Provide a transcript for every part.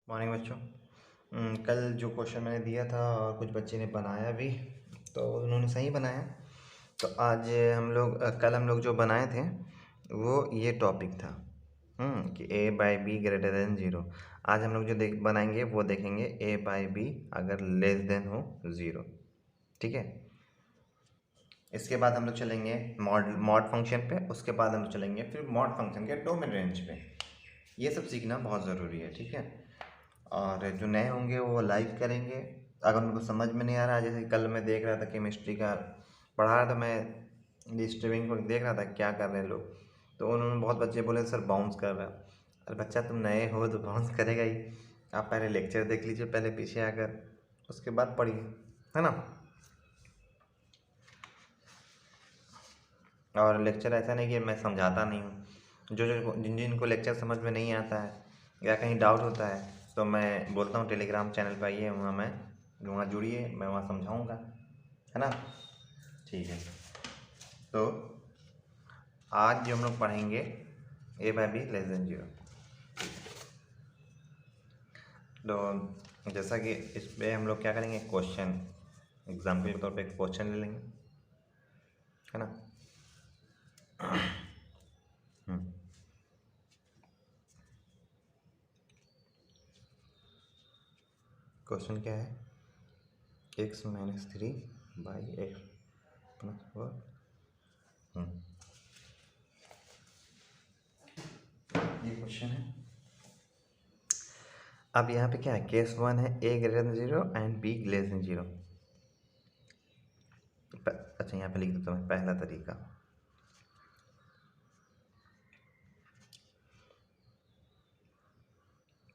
Morning बच्चों। कल जो क्वेश्चन मैंने दिया था और कुछ बच्चे ने बनाया भी, तो उन्होंने सही बनाया। तो आज कल हम लोग जो बनाए थे वो ये टॉपिक था कि A by B greater than zero. आज हम लोग जो बनाएंगे वो देखेंगे ए बाई बी अगर लेस देन हो ज़ीरो। ठीक है। इसके बाद हम लोग चलेंगे मॉड मॉड फंक्शन पे। उसके बाद हम लोग चलेंगे फिर मॉड फंक्शन के डोमेन रेंज पे। ये सब सीखना बहुत ज़रूरी है। ठीक है। और जो नए होंगे वो लाइव करेंगे। अगर उनको समझ में नहीं आ रहा, जैसे कल मैं देख रहा था केमिस्ट्री का पढ़ा रहा था, मैं स्ट्रीमिंग को देख रहा था क्या कर रहे हैं लोग। तो उन्होंने बहुत बच्चे बोले सर बाउंस कर रहा है। अरे बच्चा तुम नए हो तो बाउंस करेगा ही। आप पहले लेक्चर देख लीजिए पहले पीछे आकर, उसके बाद पढ़िए, है ना। और लेक्चर ऐसा नहीं कि मैं समझाता नहीं हूँ। जो जो जिन जिनको लेक्चर समझ में नहीं आता है या कहीं डाउट होता है तो मैं बोलता हूँ टेलीग्राम चैनल पर आइए, वहाँ जुड़िए, मैं वहाँ समझाऊँगा, है ना। ठीक है। तो आज जो हम लोग पढ़ेंगे A by B less than zero. तो जैसा कि इस पर हम लोग क्या करेंगे, क्वेश्चन एग्जाम्पल के तौर पे क्वेश्चन ले लेंगे, है ना। क्वेश्चन क्या है, X minus three by X plus four. ये क्वेश्चन है। अब यहाँ पे क्या है, केस वन है A greater than zero and B less than zero. अच्छा यहाँ पे लिख देता हूँ पहला तरीका।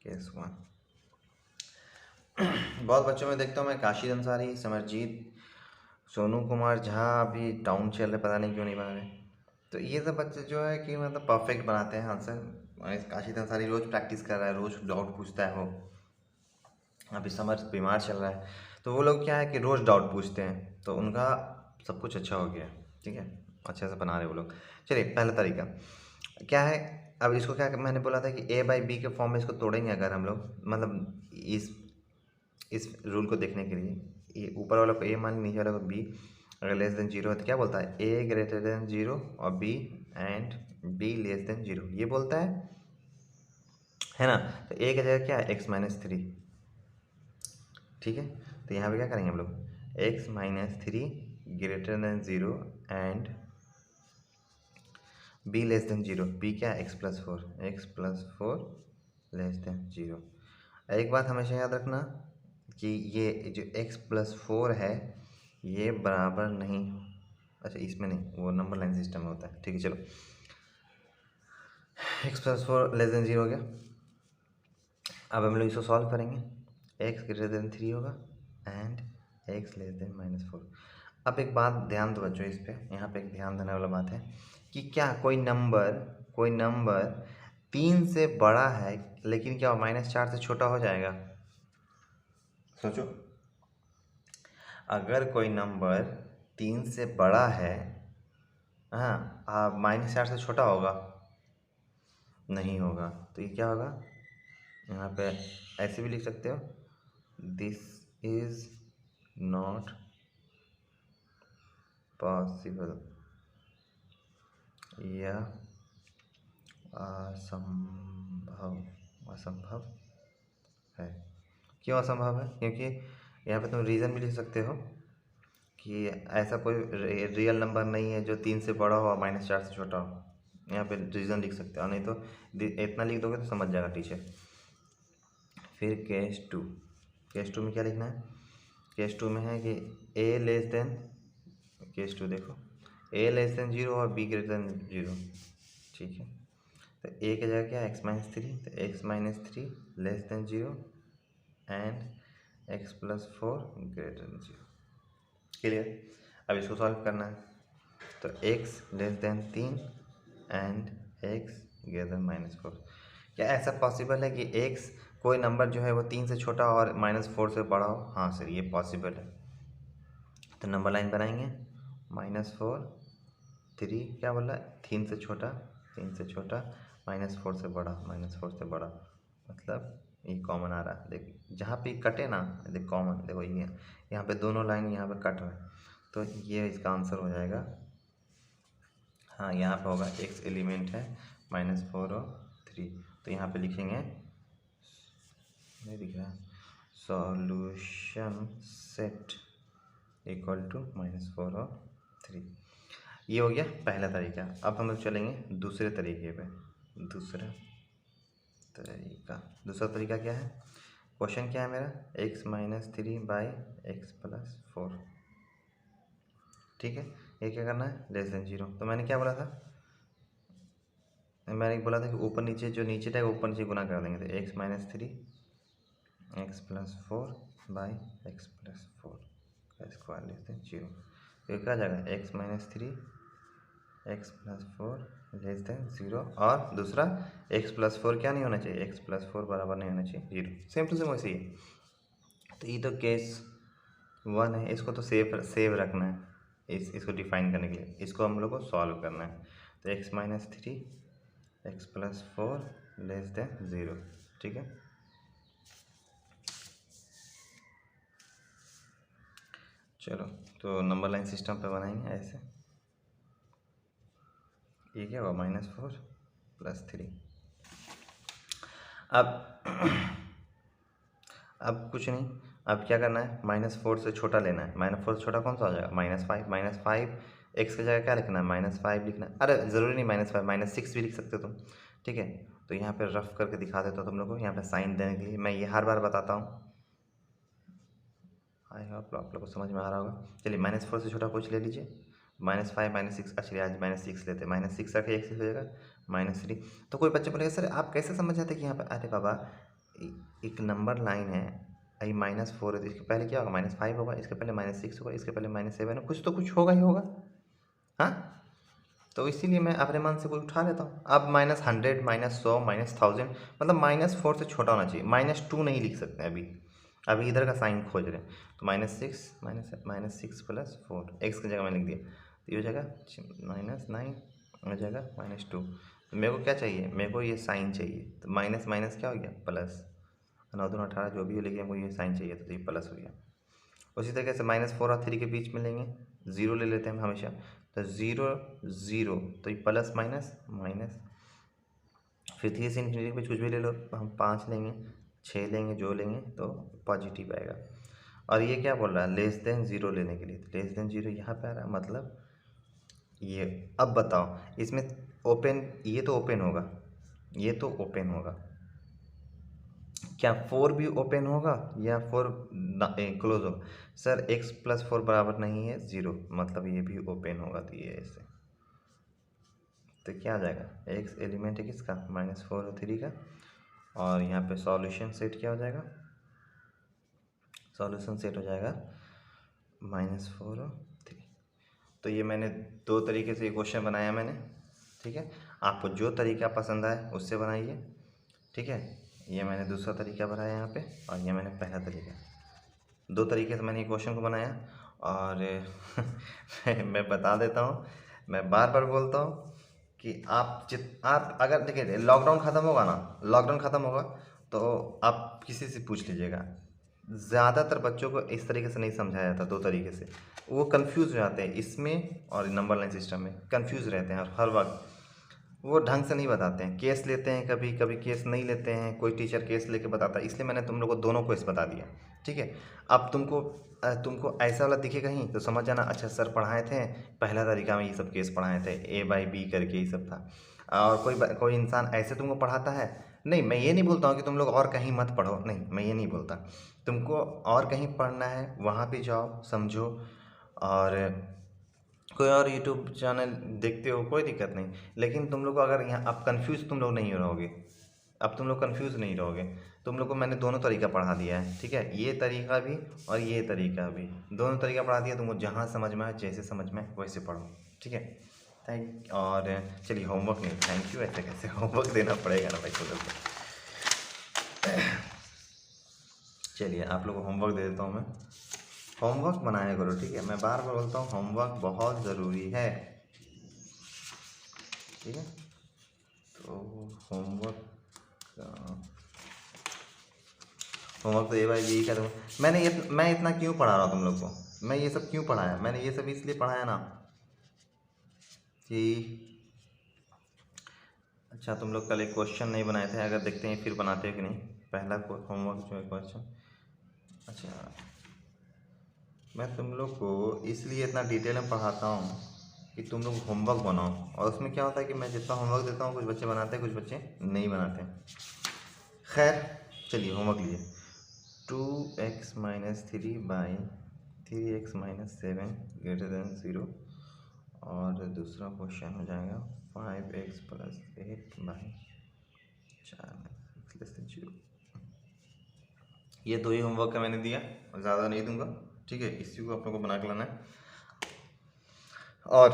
केस वन, बहुत बच्चों में देखता हूँ मैं, काशिद अंसारी, समरजीत, सोनू कुमार झा अभी डाउन चल रहे, पता नहीं क्यों नहीं बना रहे। तो ये सब बच्चे जो है कि मतलब परफेक्ट बनाते हैं आंसर। काशिद अंसारी रोज़ प्रैक्टिस कर रहा है, रोज़ डाउट पूछता है वो। अभी समर बीमार चल रहा है तो वो लोग क्या है कि रोज़ डाउट पूछते हैं, तो उनका सब कुछ अच्छा हो गया। ठीक है, अच्छे से बना रहे वो लोग। चलिए पहला तरीका क्या है। अब इसको क्या मैंने बोला था कि ए बाई बी के फॉर्म में इसको तोड़ेंगे अगर हम लोग, मतलब इस रूल को देखने के लिए, ये ऊपर वाला को ए मान नीचे वाला को बी, अगर लेस देन जीरो है तो क्या बोलता है, ए ग्रेटर देन जीरो और B and B less than zero, ये बोलता है ना। तो ए की जगह क्या है, एक्स माइनस थ्री। ठीक है। तो यहाँ पे क्या करेंगे हम लोग, X minus three greater than zero and B less than zero. B क्या है, X plus four, X plus four less than zero. एक बात हमेशा याद रखना कि ये जो एक्स प्लस फोर है ये बराबर नहीं, अच्छा इसमें नहीं, वो नंबर लाइन सिस्टम में होता है। ठीक है चलो, x plus four less than zero हो गया। अब हम लोग इसको सॉल्व करेंगे, एक्स ग्रेटर देन थ्री होगा and x less than minus four. अब एक बात ध्यान दो बच्चों, इस पे यहाँ पे एक ध्यान देने वाला बात है कि क्या कोई नंबर तीन से बड़ा है लेकिन क्या माइनस चार से छोटा हो जाएगा। सोचो, अगर कोई नंबर तीन से बड़ा है, हाँ, माइनस चार से छोटा होगा, नहीं होगा। तो ये क्या होगा, यहाँ पे ऐसे भी लिख सकते हो, दिस इज नॉट पॉसिबल, यह असंभव, असंभव है। क्यों असंभव है, क्योंकि यहाँ पे तुम रीज़न भी लिख सकते हो कि ऐसा कोई रियल नंबर नहीं है जो तीन से बड़ा हो और माइनस चार से छोटा हो। यहाँ पे रीज़न लिख सकते हो, नहीं तो इतना लिख दोगे तो समझ जाएगा टीचर। फिर केस टू में क्या लिखना है, केस टू में है कि ए लेस देन, केस टू देखो, ए लेस देन जीरो और बी ग्रेटर देन जीरो। ठीक है। तो ए की जगह क्या है, एक्स माइनस थ्री, तो x minus three less than zero and x plus four greater than zero. Clear. अब इसको सॉल्व करना है, तो एक्स लेस देन तीन and x greater than minus four. क्या ऐसा पॉसिबल है कि एक्स कोई नंबर जो है वो तीन से छोटा और माइनस फोर से बड़ा हो। हाँ सर ये पॉसिबल है। तो नंबर लाइन बनाएंगे, माइनस फोर थ्री, क्या बोला, तीन से छोटा, तीन से छोटा, माइनस फोर से बड़ा, माइनस फोर से बड़ा, मतलब ये कॉमन आ रहा है, देख जहाँ पे कटे ना, देख कॉमन, देखो ये यहाँ पे दोनों लाइन यहाँ पे कट रहे हैं, तो ये इसका आंसर हो जाएगा। हाँ, यहाँ पे होगा x एलिमेंट है -4 और 3, तो यहाँ पे लिखेंगे, नहीं दिख रहा है, सॉल्यूशन सेट इक्वल टू -4 और 3। ये हो गया पहला तरीका। अब हम लोग चलेंगे दूसरे तरीके पे। दूसरा तरीका क्या है? क्वेश्चन क्या है मेरा? x - 3/x+4, ठीक है। ये क्या करना है? <0 तो मैंने क्या बोला था? मैंने बोला था कि ऊपर नीचे जो नीचे था ऊपर नीचे गुना कर देंगे, तो x - 3x+4/x+4 का स्क्वायर लेते हैं 0। तो क्या आ जाएगा? x - 3x+4 <0, और दूसरा x+4 क्या नहीं होना चाहिए? x+4 बराबर नहीं होना चाहिए 0। सेम टू सेम वैसे ही है। तो ये तो केस 1 है, इसको तो सेव रखना है, इसको डिफाइन करने के लिए इसको हम लोग को सॉल्व करना है। तो x - 3x+4 <0, ठीक है। चलो, तो नंबर लाइन सिस्टम पे बनाएंगे ऐसे। ये क्या हुआ? -4 + 3। अब कुछ नहीं, अब क्या करना है? -4 से छोटा लेना है। -4 से छोटा कौन सा हो जाएगा? -5। -5 x की जगह क्या लिखना है? -5 लिखना है। अरे ज़रूरी नहीं -5, -6 भी लिख सकते हो तुम, ठीक है। तो यहाँ पे रफ करके दिखा देता हूँ तुम लोग को, यहाँ पे साइन देने के लिए। मैं ये हर बार बताता हूँ, आई होप आप लोग को समझ में आ रहा होगा। चलिए, -4 से छोटा कुछ ले लीजिए। -5 -6, अच्छा आज -6 लेते हैं। -6 रखे, x हो जाएगा -3। तो कोई बच्चे बोलेगा सर आप कैसे समझ जाते कि यहाँ पे? अरे बाबा, एक नंबर लाइन है, ये -4 है, तो इसके पहले क्या होगा? -5 होगा, इसके पहले -6 होगा, इसके पहले -7 है, कुछ तो कुछ होगा ही होगा। हाँ, तो इसीलिए मैं अपने मन से कोई उठा लेता हूँ। अब -100 -100 -1000, मतलब -4 से छोटा होना चाहिए। -2 नहीं लिख सकते अभी इधर का साइन खोज रहे हैं। तो -6 + 4 x की जगह मैंने लिख दिया, तो ये हो जाएगा -9 हो जाएगा -2। तो मेरे को क्या चाहिए? मेरे को ये साइन चाहिए। तो माइनस माइनस क्या हो गया? प्लस। 9 दूनी 18 जो भी हो, लेकिन मुझे ये साइन चाहिए, तो ये प्लस हो गया। उसी तरीके से -4 और 3 के बीच में लेंगे, 0 ले लेते हैं हम हमेशा। तो 0 0, तो ये प्लस माइनस माइनस, फिर 3 से इन्फिनिटी पे कुछ भी ले लो, हम 5 लेंगे, 6 लेंगे, जो लेंगे तो पॉजिटिव आएगा। और ये क्या बोल रहा है? <0 लेने के लिए, तो <0 यहाँ पे आ रहा है, मतलब ये। अब बताओ इसमें ओपन, ये तो ओपन होगा, ये तो ओपन होगा, क्या 4 भी ओपन होगा या 4 क्लोज होगा? सर x+4 बराबर नहीं है 0, मतलब ये भी ओपन होगा, तो ये ऐसे। तो क्या आ जाएगा? x एलिमेंट है किसका? -4 और 3 का। और यहाँ पे सॉल्यूशन सेट क्या हो जाएगा? सॉल्यूशन सेट हो जाएगा -4 और 3। तो ये मैंने 2 तरीके से ये क्वेश्चन बनाया मैंने, ठीक है। आपको जो तरीका पसंद आए उससे बनाइए, ठीक है। ये मैंने दूसरा तरीका बनाया यहाँ पे, और ये मैंने पहला तरीका। 2 तरीके से मैंने ये क्वेश्चन को बनाया। और मैं बता देता हूँ, मैं बार बार बोलता हूँ कि आप अगर देखिए, लॉकडाउन ख़त्म होगा ना, लॉकडाउन ख़त्म होगा तो आप किसी से पूछ लीजिएगा, ज़्यादातर बच्चों को इस तरीके से नहीं समझाया जाता। 2 तरीके से वो कंफ्यूज हो जाते हैं, इसमें और नंबर लाइन सिस्टम में कंफ्यूज रहते हैं, और हर वक्त वो ढंग से नहीं बताते हैं। केस लेते हैं, कभी कभी केस नहीं लेते हैं, कोई टीचर केस लेके बताता है, इसलिए मैंने तुम लोग को दोनों केस बता दिया, ठीक है। अब तुमको ऐसा वाला दिखे कहीं तो समझ जाना, अच्छा सर पढ़ाए थे पहला तरीका में ये सब केस पढ़ाए थे, A/B करके ये सब था। और कोई इंसान ऐसे तुमको पढ़ाता है, नहीं मैं ये नहीं बोलता हूँ कि तुम लोग और कहीं मत पढ़ो, नहीं मैं ये नहीं बोलता। तुमको और कहीं पढ़ना है वहाँ पे जाओ, समझो, और कोई और यूट्यूब चैनल देखते हो, कोई दिक्कत नहीं। लेकिन तुम लोग को अगर यहाँ, अब कन्फ्यूज़ तुम लोग नहीं रहोगे, अब तुम लोग कन्फ्यूज़ नहीं रहोगे। तुम लोग को मैंने दोनों तरीका पढ़ा दिया है, ठीक है। ये तरीका भी और ये तरीका भी, दोनों तरीका पढ़ा दिया तुमको। जहाँ समझ में आए, जैसे समझ में आए वैसे पढ़ो, ठीक है। और चलिए, होमवर्क नहीं, थैंक यू, ऐसे कैसे होमवर्क देना पड़ेगा ना भाई को। चलिए आप लोग को होमवर्क दे देता हूँ मैं। होमवर्क बनाया करो, ठीक है। मैं बार बार बोलता हूँ, होमवर्क बहुत ज़रूरी है, ठीक है। तो होमवर्क होमवर्क तो ये भाई यही कर दूँगा। मैं इतना क्यों पढ़ा रहा हूँ तुम लोग को, मैं ये सब क्यों पढ़ाया, मैंने ये सब इसलिए पढ़ाया ना कि अच्छा तुम लोग कल एक क्वेश्चन नहीं बनाए थे, अगर देखते हैं फिर बनाते हैं कि नहीं। पहला होमवर्क जो है क्वेश्चन, अच्छा मैं तुम लोग को इसलिए इतना डिटेल में पढ़ाता हूँ कि तुम लोग होमवर्क बनाओ। और उसमें क्या होता है कि मैं जितना होमवर्क देता हूँ कुछ बच्चे बनाते हैं, कुछ बच्चे नहीं बनाते हैं। खैर चलिए होमवर्क लीजिए। 2x-3/3x-7 > 0। और दूसरा क्वेश्चन हो जाएगा 5x + 8/4 <0। ये दो ही होमवर्क का मैंने दिया, ज़्यादा नहीं दूंगा, ठीक है। इसी को आप लोगों को बना के लाना है। और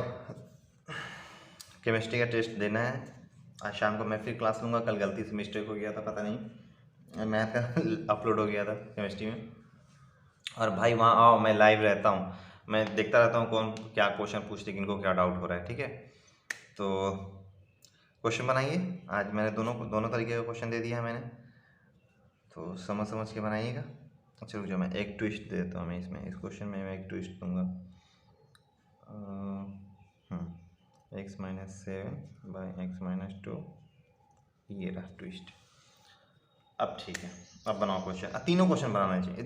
केमिस्ट्री का टेस्ट देना है आज शाम को। मैं फिर क्लास लूँगा, कल गलती से मिस्टेक हो गया था, पता नहीं मैथ का अपलोड हो गया था केमिस्ट्री में। और भाई वहाँ आओ, मैं लाइव रहता हूँ, मैं देखता रहता हूँ कौन क्या क्वेश्चन पूछते, किनको क्या डाउट हो रहा है, ठीक है। तो क्वेश्चन बनाइए। आज मैंने दोनों तरीके का क्वेश्चन दे दिया है मैंने, तो समझ के बनाइएगा। अच्छा रुक जाओ, मैं एक ट्विस्ट देता हूँ। मैं इस क्वेश्चन में मैं एक ट्विस्ट दूंगा। x-7/x-2 ये रहा ट्विस्ट। अब ठीक है, अब बनाओ क्वेश्चन। तीनों क्वेश्चन बनाना चाहिए,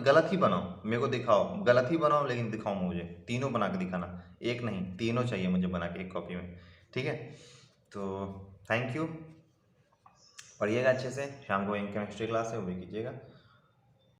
गलत ही बनाओ, मेरे को दिखाओ, गलत ही बनाओ लेकिन दिखाओ मुझे। तीनों बना के दिखाना, एक नहीं तीनों चाहिए मुझे बना के एक कॉपी में, ठीक है। तो थैंक यू, पढ़िएगा अच्छे से। शाम को केमिस्ट्री क्लास है वो भी कीजिएगा।